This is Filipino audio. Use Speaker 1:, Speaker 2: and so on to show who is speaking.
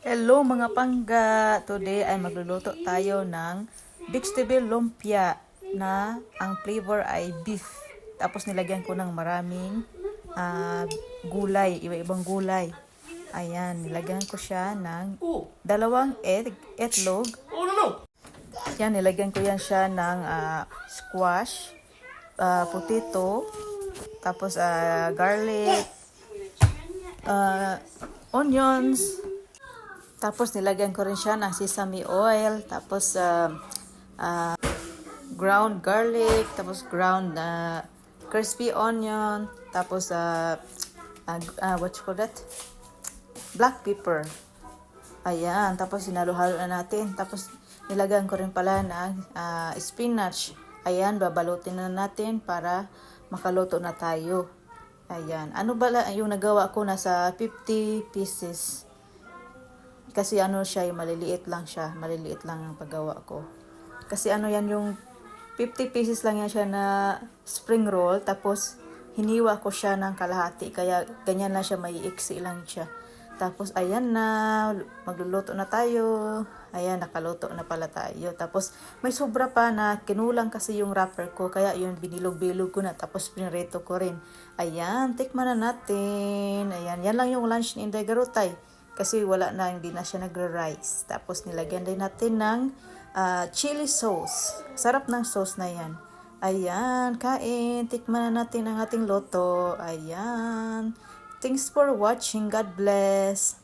Speaker 1: Hello mga pangga! Today ay magluluto tayo ng vegetable lumpia na ang flavor ay beef. Tapos nilagyan ko ng maraming gulay, iba-ibang gulay. Ayan, nilagyan ko siya ng dalawang itlog. Yan, nilagyan ko yan siya ng squash, potato, tapos garlic, onions. Tapos nilagyan ko rin siya ng sesame oil, tapos ground garlic, tapos ground crispy onion, tapos what you call that? Black pepper. Ayan, tapos sinalo-halo na natin. Tapos nilagyan ko rin pala ng spinach. Ayan, babalutin na natin para makaluto na tayo. Ayan, ano ba yung nagawa ko, nasa 50 pieces. Kasi siya, maliliit lang ang paggawa ko. Kasi yan yung 50 pieces lang yan siya na spring roll, tapos hiniwa ko siya ng kalahati, kaya ganyan na siya, maiiksi lang siya. Tapos ayan na, magluluto na tayo. Ayan, nakaluto na pala tayo. Tapos may sobra pa na kinulang kasi yung wrapper ko, kaya yun binilog-bilog ko na, tapos pinirito ko rin. Ayan, tikman na natin. Ayan, yan lang yung lunch ni Inday Garutay. Kasi wala na, hindi na siya nagre-rice. Tapos nilagyan din natin ng chili sauce. Sarap ng sauce na yan. Ayan, kain. Tikman na natin ang ating loto. Ayan. Thanks for watching. God bless.